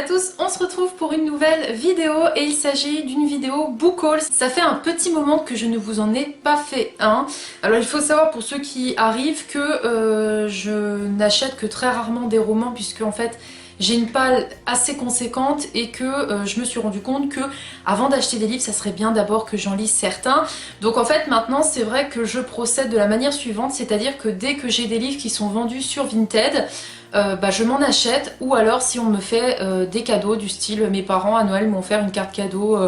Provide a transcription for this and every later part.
à tous, on se retrouve pour une nouvelle vidéo et il s'agit d'une vidéo book haul. Ça fait un petit moment que je ne vous en ai pas fait un. Alors il faut savoir pour ceux qui arrivent que je n'achète que très rarement des romans puisque en fait j'ai une palle assez conséquente et que je me suis rendu compte que avant d'acheter des livres, ça serait bien d'abord que j'en lise certains. Donc en fait maintenant c'est vrai que je procède de la manière suivante, c'est-à-dire que dès que j'ai des livres qui sont vendus sur Vinted, je m'en achète, ou alors si on me fait des cadeaux du style mes parents à Noël m'ont offert une carte cadeau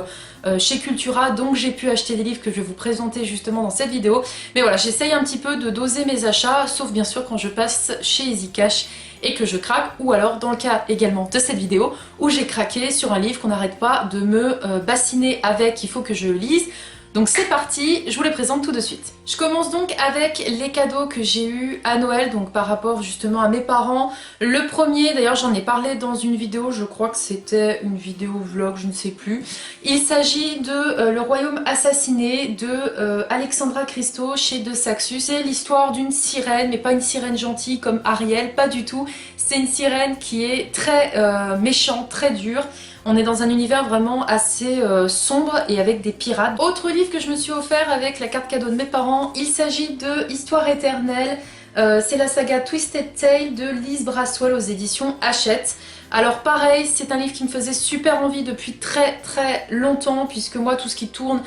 chez Cultura, donc j'ai pu acheter des livres que je vais vous présenter justement dans cette vidéo. Mais voilà, j'essaye un petit peu de doser mes achats, sauf bien sûr quand je passe chez Easy Cash et que je craque, ou alors dans le cas également de cette vidéo où j'ai craqué sur un livre qu'on n'arrête pas de me bassiner avec, il faut que je lise. Donc c'est parti, je vous les présente tout de suite. Je commence donc avec les cadeaux que j'ai eu à Noël, donc par rapport justement à mes parents. Le premier, d'ailleurs j'en ai parlé dans une vidéo, je crois que c'était une vidéo vlog, je ne sais plus. Il s'agit de Le Royaume assassiné de Alexandra Christo chez De Saxus. C'est l'histoire d'une sirène, mais pas une sirène gentille comme Ariel, pas du tout. C'est une sirène qui est très méchante, très dure. On est dans un univers vraiment assez sombre et avec des pirates. Autre livre que je me suis offert avec la carte cadeau de mes parents, il s'agit de Histoire éternelle. C'est la saga Twisted Tale de Lise Braswell aux éditions Hachette. Alors pareil, c'est un livre qui me faisait super envie depuis très longtemps, puisque moi tout ce qui tourne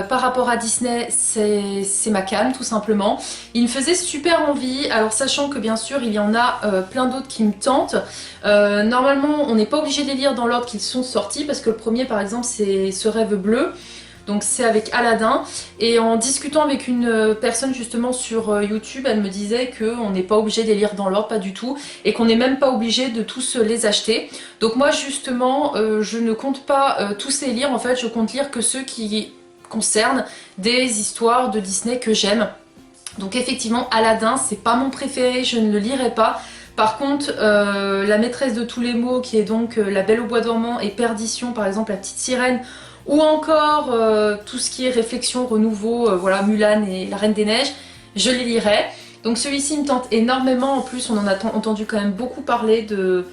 par rapport à Disney, c'est ma came tout simplement. Il me faisait super envie, alors sachant que bien sûr il y en a plein d'autres qui me tentent. Normalement on n'est pas obligé de les lire dans l'ordre qu'ils sont sortis, parce que le premier par exemple c'est Ce rêve bleu. Donc c'est avec Aladdin, et en discutant avec une personne justement sur YouTube, elle me disait qu'on n'est pas obligé de les lire dans l'ordre, pas du tout, et qu'on n'est même pas obligé de tous les acheter. Donc moi justement je ne compte pas tous les lire, en fait je compte lire que ceux qui concernent des histoires de Disney que j'aime. Donc effectivement Aladdin c'est pas mon préféré, je ne le lirai pas. Par contre La maîtresse de tous les maux, qui est donc La Belle au bois dormant, et Perdition par exemple, La petite sirène, ou encore tout ce qui est réflexion, renouveau, voilà, Mulan et La Reine des Neiges, je les lirai. Donc celui-ci me tente énormément, en plus on en a entendu quand même beaucoup parler de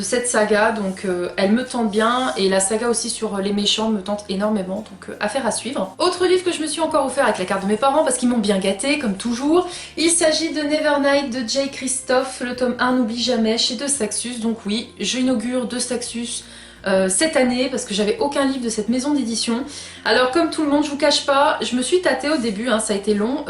cette saga, donc elle me tente bien, et la saga aussi sur les méchants me tente énormément, donc affaire à suivre. Autre livre que je me suis encore offert avec la carte de mes parents, parce qu'ils m'ont bien gâté comme toujours, il s'agit de Nevernight de Jay Christophe, le tome 1 n'oublie jamais, chez De Saxus. Donc oui, j'inaugure De Saxus cette année parce que j'avais aucun livre de cette maison d'édition. Alors comme tout le monde, je vous cache pas, je me suis tâtée au début, hein, ça a été long.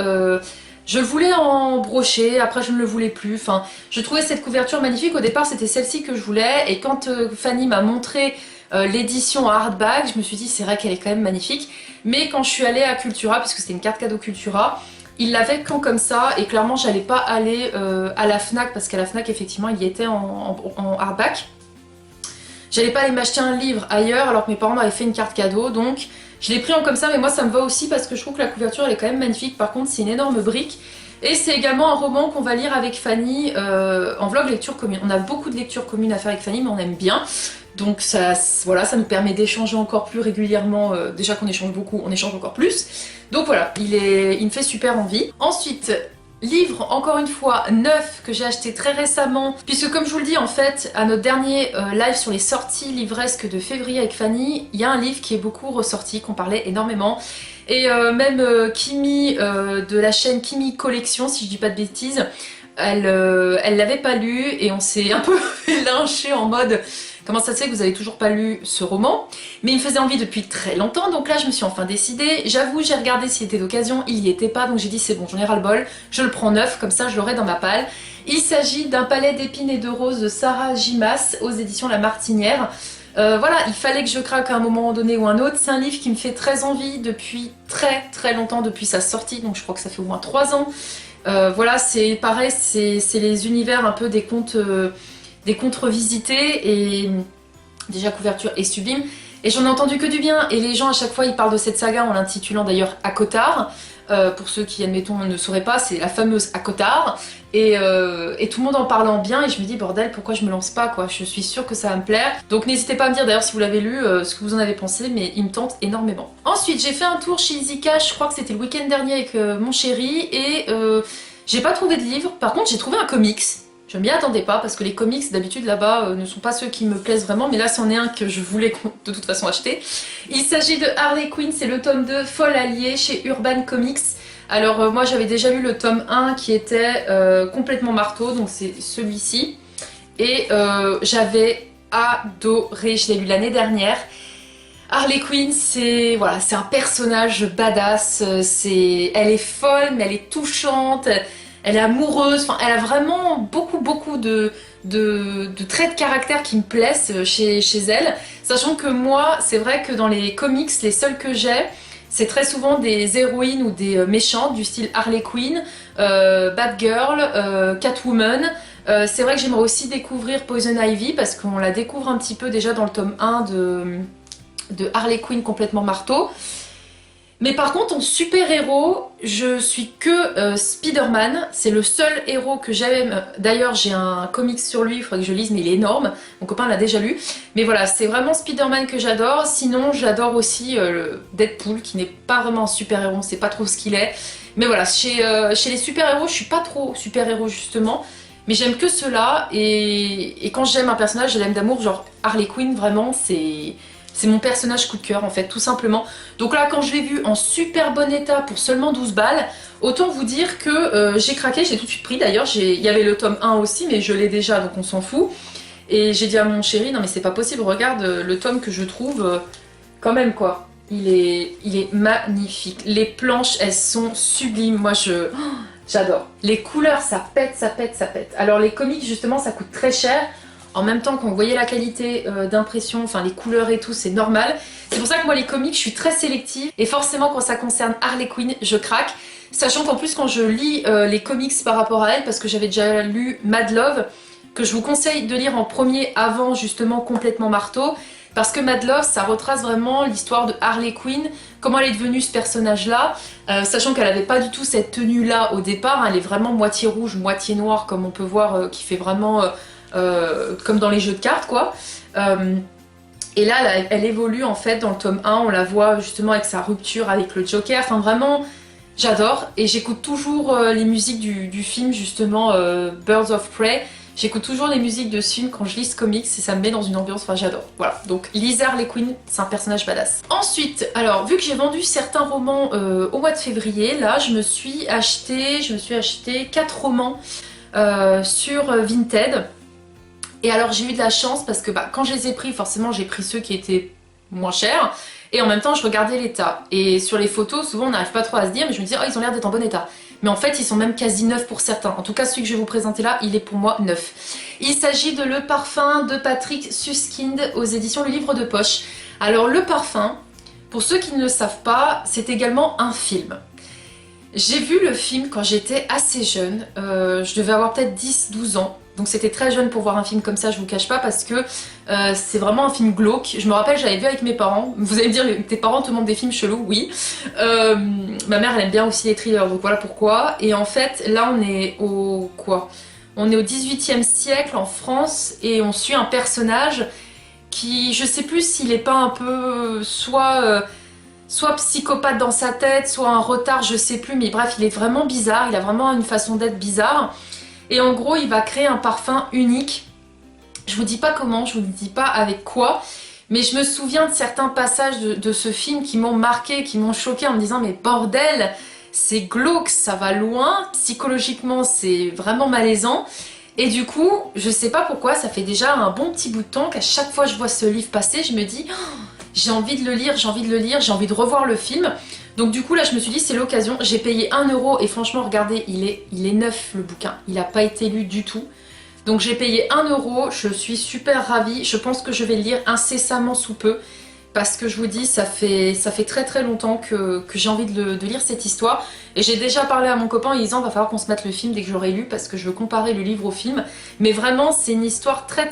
Je le voulais en brochet, après je ne le voulais plus. Enfin, je trouvais cette couverture magnifique. Au départ c'était celle-ci que je voulais, et quand Fanny m'a montré l'édition en hardback, je me suis dit c'est vrai qu'elle est quand même magnifique. Mais quand je suis allée à Cultura, puisque c'était une carte cadeau Cultura, il l'avait quand comme ça, et clairement j'allais pas aller à la Fnac, parce qu'à la Fnac effectivement il y était en hardback. J'allais pas aller m'acheter un livre ailleurs alors que mes parents m'avaient fait une carte cadeau, donc je l'ai pris en comme ça, mais moi ça me va aussi parce que je trouve que la couverture elle est quand même magnifique. Par contre c'est une énorme brique, et c'est également un roman qu'on va lire avec Fanny en vlog lecture commune. On a beaucoup de lectures communes à faire avec Fanny, mais on aime bien, donc ça, voilà, ça nous permet d'échanger encore plus régulièrement. Déjà qu'on échange beaucoup, on échange encore plus, donc voilà, il me fait super envie. Ensuite, livre encore une fois neuf que j'ai acheté très récemment, puisque comme je vous le dis en fait à notre dernier live sur les sorties livresques de février avec Fanny, il y a un livre qui est beaucoup ressorti, qu'on parlait énormément, et même Kimi de la chaîne Kimi Collection, si je dis pas de bêtises, elle l'avait pas lu, et on s'est un peu fait lyncher en mode comment ça se fait que vous avez toujours pas lu ce roman? Mais il me faisait envie depuis très longtemps, donc là je me suis enfin décidée. J'avoue, j'ai regardé s'il était d'occasion, il y était pas, donc j'ai dit c'est bon, j'en ai ras le bol, je le prends neuf, comme ça je l'aurai dans ma palle. Il s'agit d'Un palais d'épines et de roses de Sarah Gimas aux éditions La Martinière. Voilà, il fallait que je craque à un moment donné ou un autre. C'est un livre qui me fait très envie depuis très longtemps, depuis sa sortie, donc je crois que ça fait au moins 3 ans. Voilà, c'est pareil, c'est les univers un peu des contes revisités, et déjà couverture est sublime, et j'en ai entendu que du bien, et les gens à chaque fois ils parlent de cette saga en l'intitulant d'ailleurs Akottar. Pour ceux qui admettons ne sauraient pas, c'est la fameuse Akottar, et tout le monde en parle en bien, et je me dis bordel, pourquoi je me lance pas quoi, je suis sûre que ça va me plaire. Donc n'hésitez pas à me dire d'ailleurs si vous l'avez lu, ce que vous en avez pensé, mais il me tente énormément. Ensuite j'ai fait un tour chez Easy Cash, je crois que c'était le week-end dernier avec mon chéri, et j'ai pas trouvé de livre. Par contre j'ai trouvé un comics. Je m'y attendais pas parce que les comics d'habitude là-bas ne sont pas ceux qui me plaisent vraiment, mais là c'en est un que je voulais de toute façon acheter. Il s'agit de Harley Quinn, c'est le tome 2 Folle Alliée chez Urban Comics. Alors moi j'avais déjà lu le tome 1 qui était complètement marteau, donc c'est celui-ci. Et j'avais adoré, je l'ai lu l'année dernière. Harley Quinn, c'est voilà, c'est un personnage badass, elle est folle mais elle est touchante. Elle est amoureuse, enfin, elle a vraiment beaucoup de traits de caractère qui me plaisent chez elle. Sachant que moi, c'est vrai que dans les comics, les seuls que j'ai, c'est très souvent des héroïnes ou des méchantes du style Harley Quinn, Batgirl, Catwoman. C'est vrai que j'aimerais aussi découvrir Poison Ivy parce qu'on la découvre un petit peu déjà dans le tome 1 de Harley Quinn complètement marteau. Mais par contre, en super-héros, je suis que Spider-Man. C'est le seul héros que j'aime. D'ailleurs, j'ai un comics sur lui, il faudrait que je lise, mais il est énorme. Mon copain l'a déjà lu. Mais voilà, c'est vraiment Spider-Man que j'adore. Sinon, j'adore aussi Deadpool, qui n'est pas vraiment un super-héros, on sait pas trop ce qu'il est. Mais voilà, chez les super-héros, je suis pas trop super-héros justement. Mais j'aime que ceux-là. Et quand j'aime un personnage, je l'aime d'amour. Genre Harley Quinn, vraiment, c'est mon personnage coup de cœur en fait, tout simplement. Donc là, quand je l'ai vu en super bon état pour seulement 12 balles, autant vous dire que j'ai craqué, j'ai tout de suite pris. D'ailleurs, il y avait le tome 1 aussi, mais je l'ai déjà, donc on s'en fout. Et j'ai dit à mon chéri, non mais c'est pas possible, regarde le tome que je trouve, quand même quoi. Il est magnifique. Les planches, elles sont sublimes. Moi, j'adore. Les couleurs, ça pète, ça pète, ça pète. Alors les comics, justement, ça coûte très cher. En même temps, quand vous voyez la qualité d'impression, enfin les couleurs et tout, c'est normal. C'est pour ça que moi les comics, je suis très sélective. Et forcément, quand ça concerne Harley Quinn, je craque. Sachant qu'en plus, quand je lis les comics par rapport à elle, parce que j'avais déjà lu Mad Love, que je vous conseille de lire en premier avant justement Complètement Marteau, parce que Mad Love, ça retrace vraiment l'histoire de Harley Quinn, comment elle est devenue ce personnage-là, sachant qu'elle n'avait pas du tout cette tenue-là au départ, hein, elle est vraiment moitié rouge, moitié noire, comme on peut voir, qui fait vraiment... comme dans les jeux de cartes quoi. Et là, elle évolue en fait dans le tome 1, on la voit justement avec sa rupture avec le Joker, enfin vraiment j'adore. Et j'écoute toujours les musiques du film justement Birds of Prey. J'écoute toujours les musiques de ce film quand je lis ce comics et ça me met dans une ambiance, enfin j'adore. Voilà, donc lisez Harley Quinn, c'est un personnage badass. Ensuite, alors vu que j'ai vendu certains romans au mois de février, là je me suis acheté 4 romans sur Vinted. Et alors j'ai eu de la chance parce que quand je les ai pris, forcément j'ai pris ceux qui étaient moins chers. Et en même temps je regardais l'état. Et sur les photos, souvent on n'arrive pas trop à se dire, mais je me dis oh ils ont l'air d'être en bon état. Mais en fait ils sont même quasi neufs pour certains. En tout cas celui que je vais vous présenter là, il est pour moi neuf. Il s'agit de Le Parfum de Patrick Suskind aux éditions Le Livre de Poche. Alors Le Parfum, pour ceux qui ne le savent pas, c'est également un film. J'ai vu le film quand j'étais assez jeune, je devais avoir peut-être 10-12 ans. Donc c'était très jeune pour voir un film comme ça, je vous cache pas, parce que c'est vraiment un film glauque. Je me rappelle, j'avais vu avec mes parents. Vous allez me dire, tes parents te montrent des films chelous? Oui. Ma mère, elle aime bien aussi les thrillers, donc voilà pourquoi. Et en fait, là, on est au quoi? On est au 18e siècle en France et on suit un personnage qui, je sais plus s'il est pas un peu soit psychopathe dans sa tête, soit un retard, je sais plus, mais bref, il est vraiment bizarre. Il a vraiment une façon d'être bizarre. Et en gros, il va créer un parfum unique. Je vous dis pas comment, je vous dis pas avec quoi, mais je me souviens de certains passages de ce film qui m'ont marqué, qui m'ont choqué en me disant mais bordel, c'est glauque, ça va loin, psychologiquement c'est vraiment malaisant. Et du coup, je sais pas pourquoi, ça fait déjà un bon petit bout de temps qu'à chaque fois que je vois ce livre passer, je me dis oh, j'ai envie de le lire, j'ai envie de le lire, j'ai envie de revoir le film. Donc du coup là je me suis dit c'est l'occasion, j'ai payé 1 € et franchement regardez il est neuf le bouquin, il n'a pas été lu du tout. Donc j'ai payé 1 €, je suis super ravie, je pense que je vais le lire incessamment sous peu. Parce que je vous dis ça fait très longtemps que j'ai envie de lire cette histoire. Et j'ai déjà parlé à mon copain en lui disant va falloir qu'on se mette le film dès que j'aurai lu parce que je veux comparer le livre au film. Mais vraiment c'est une histoire très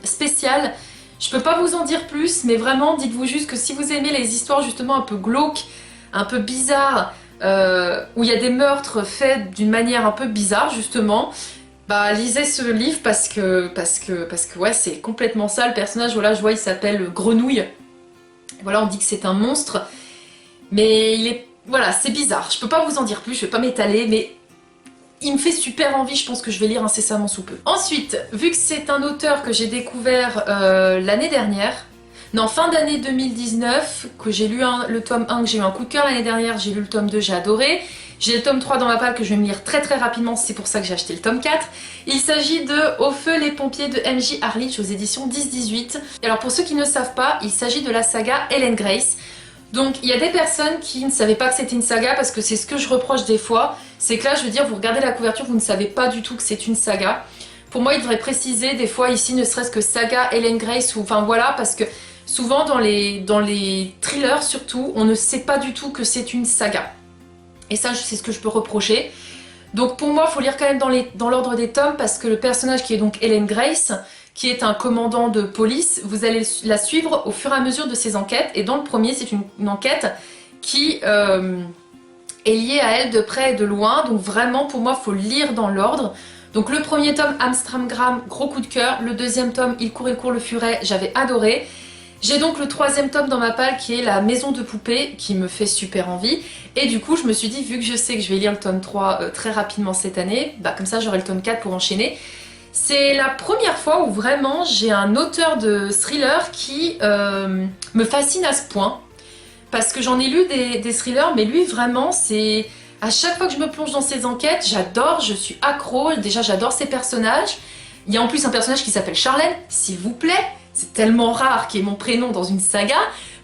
spéciale. Je peux pas vous en dire plus, mais vraiment dites-vous juste que si vous aimez les histoires justement un peu glauques, un peu bizarres, où il y a des meurtres faits d'une manière un peu bizarre justement, bah lisez ce livre parce que ouais c'est complètement ça le personnage. Voilà, je vois il s'appelle Grenouille. Voilà, on dit que c'est un monstre, mais il est voilà c'est bizarre. Je peux pas vous en dire plus, je vais pas m'étaler, mais il me fait super envie, je pense que je vais lire incessamment sous peu. Ensuite, vu que c'est un auteur que j'ai découvert l'année dernière, non, fin d'année 2019, que j'ai lu le tome 1, que j'ai eu un coup de cœur l'année dernière, j'ai lu le tome 2, j'ai adoré. J'ai le tome 3 dans ma palle que je vais me lire très rapidement, c'est pour ça que j'ai acheté le tome 4. Il s'agit de Au feu les pompiers de M.J. Harlich aux éditions 10-18. Et alors pour ceux qui ne savent pas, il s'agit de la saga Ellen Grace. Donc il y a des personnes qui ne savaient pas que c'était une saga parce que c'est ce que je reproche des fois. C'est que là je veux dire, vous regardez la couverture, vous ne savez pas du tout que c'est une saga. Pour moi il devrait préciser des fois ici ne serait-ce que saga Ellen Grace ou enfin voilà parce que souvent dans les thrillers surtout, on ne sait pas du tout que c'est une saga. Et ça, c'est ce que je peux reprocher. Donc pour moi, il faut lire quand même dans l'ordre des tomes parce que le personnage qui est donc Ellen Grace, qui est un commandant de police, vous allez la suivre au fur et à mesure de ses enquêtes. Et dans le premier, c'est une enquête qui est liée à elle de près et de loin. Donc vraiment, pour moi, il faut lire dans l'ordre. Donc le premier tome, Amstramgram, gros coup de cœur. Le deuxième tome, Il court le furet, j'avais adoré. J'ai donc le troisième tome dans ma palle qui est La maison de poupée qui me fait super envie et du coup je me suis dit vu que je sais que je vais lire le tome 3 très rapidement cette année, bah comme ça j'aurai le tome 4 pour enchaîner. C'est la première fois où vraiment j'ai un auteur de thriller qui me fascine à ce point parce que j'en ai lu des thrillers mais lui vraiment c'est... À chaque fois que je me plonge dans ses enquêtes, j'adore, je suis accro, déjà j'adore ses personnages. Il y a en plus un personnage qui s'appelle Charlène, s'il vous plaît. C'est tellement rare qu'il y ait mon prénom dans une saga.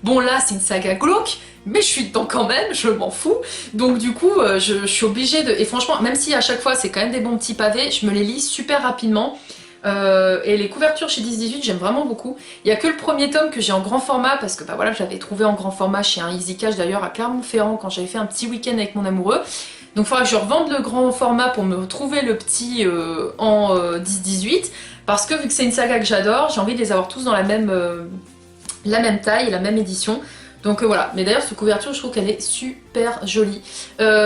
Bon là c'est une saga glauque, mais je suis dedans quand même, je m'en fous. Donc du coup je suis obligée de... Et franchement, même si à chaque fois c'est quand même des bons petits pavés, je me les lis super rapidement. Et les couvertures chez 10-18 j'aime vraiment beaucoup. Il n'y a que le premier tome que j'ai en grand format parce que bah voilà, je l'avais trouvé en grand format chez un Easy Cash d'ailleurs à Clermont-Ferrand quand j'avais fait un petit week-end avec mon amoureux. Donc il faudra que je revende le grand format pour me trouver le petit en 10-18. Parce que vu que c'est une saga que j'adore, j'ai envie de les avoir tous dans la même taille et la même édition. Donc voilà, mais d'ailleurs cette couverture je trouve qu'elle est super jolie.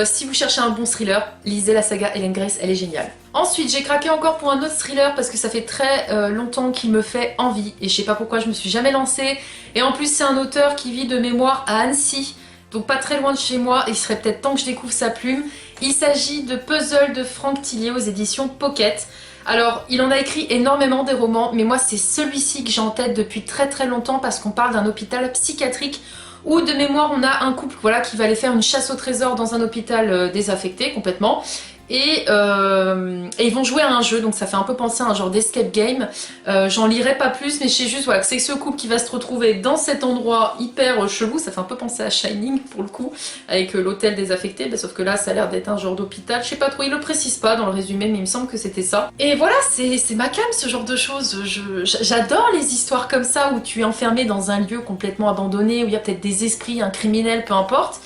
Si vous cherchez un bon thriller, lisez la saga Ellen Grace, elle est géniale. Ensuite j'ai craqué encore pour un autre thriller parce que ça fait très longtemps qu'il me fait envie. Et je sais pas pourquoi je me suis jamais lancée. Et en plus c'est un auteur qui vit de mémoire à Annecy. Donc pas très loin de chez moi, il serait peut-être temps que je découvre sa plume. Il s'agit de Puzzle de Franck Tillier aux éditions Pocket. Alors, il en a écrit énormément des romans, mais moi c'est celui-ci que j'ai en tête depuis très longtemps parce qu'on parle d'un hôpital psychiatrique où de mémoire on a un couple voilà, qui va aller faire une chasse au trésor dans un hôpital désaffecté complètement. Et ils vont jouer à un jeu, donc ça fait un peu penser à un genre d'escape game. J'en lirai pas plus, mais je sais juste voilà, que c'est ce couple qui va se retrouver dans cet endroit hyper chelou. Ça fait un peu penser à Shining pour le coup, avec l'hôtel désaffecté, bah, sauf que là ça a l'air d'être un genre d'hôpital. Je sais pas trop, il le précise pas dans le résumé, mais il me semble que c'était ça. Et voilà, c'est ma came ce genre de choses. J'adore les histoires comme ça où tu es enfermé dans un lieu complètement abandonné, où il y a peut-être des esprits, un criminel, peu importe.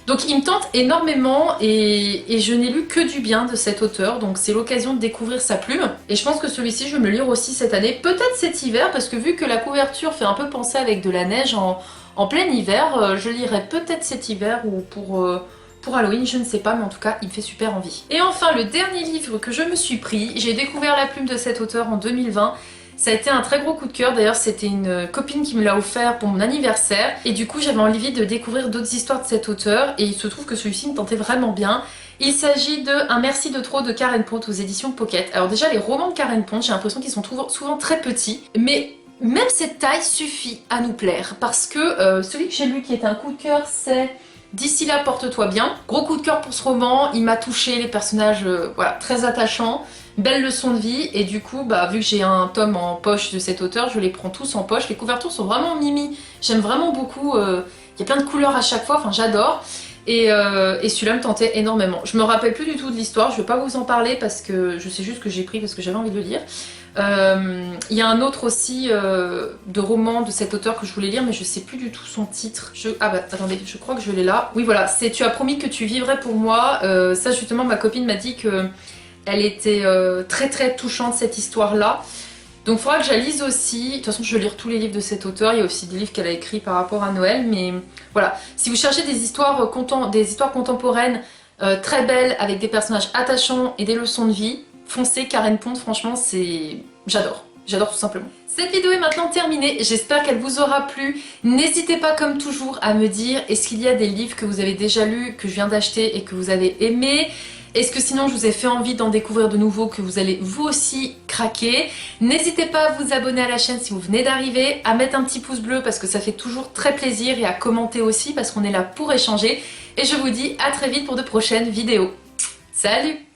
Donc il me tente énormément et je n'ai lu que du bien de cet auteur, donc c'est l'occasion de découvrir sa plume. Et je pense que celui-ci je vais me le lire aussi cette année, peut-être cet hiver, parce que vu que la couverture fait un peu penser avec de la neige en plein hiver, je lirai peut-être cet hiver ou pour Halloween, je ne sais pas, mais en tout cas il me fait super envie. Et enfin le dernier livre que je me suis pris, j'ai découvert la plume de cet auteur en 2020. Ça a été un très gros coup de cœur, d'ailleurs c'était une copine qui me l'a offert pour mon anniversaire et du coup j'avais envie de découvrir d'autres histoires de cet auteur et il se trouve que celui-ci me tentait vraiment bien. Il s'agit de Un merci de trop de Karen Pont aux éditions Pocket. Alors déjà les romans de Karen Pont, j'ai l'impression qu'ils sont souvent très petits, mais même cette taille suffit à nous plaire parce que celui que j'ai lu qui est un coup de cœur c'est D'ici là porte-toi bien. Gros coup de cœur pour ce roman, il m'a touché, les personnages voilà, très attachants. Belle leçon de vie et du coup bah, vu que j'ai un tome en poche de cet auteur, je les prends tous en poche. Les couvertures sont vraiment mimi, j'aime vraiment beaucoup, il y a plein de couleurs à chaque fois, enfin j'adore. Et celui-là me tentait énormément. Je me rappelle plus du tout de l'histoire, je vais pas vous en parler parce que je sais juste que j'ai pris parce que j'avais envie de le lire. Il y a un autre aussi de roman de cet auteur que je voulais lire mais je sais plus du tout son titre. Ah bah attendez, je crois que je l'ai là. Oui voilà, c'est Tu as promis que tu vivrais pour moi. Ça justement ma copine m'a dit que elle était très touchante cette histoire là. Donc il faudra que je la lise aussi. De toute façon je vais lire tous les livres de cet auteur. Il y a aussi des livres qu'elle a écrits par rapport à Noël. Mais voilà, si vous cherchez des histoires contemporaines très belles avec des personnages attachants et des leçons de vie, foncez Karen Pont, franchement c'est... J'adore. J'adore tout simplement. Cette vidéo est maintenant terminée, j'espère qu'elle vous aura plu. N'hésitez pas comme toujours à me dire est-ce qu'il y a des livres que vous avez déjà lus, que je viens d'acheter et que vous avez aimé. Est-ce que sinon je vous ai fait envie d'en découvrir de nouveaux que vous allez vous aussi craquer? N'hésitez pas à vous abonner à la chaîne si vous venez d'arriver, à mettre un petit pouce bleu parce que ça fait toujours très plaisir et à commenter aussi parce qu'on est là pour échanger. Et je vous dis à très vite pour de prochaines vidéos. Salut!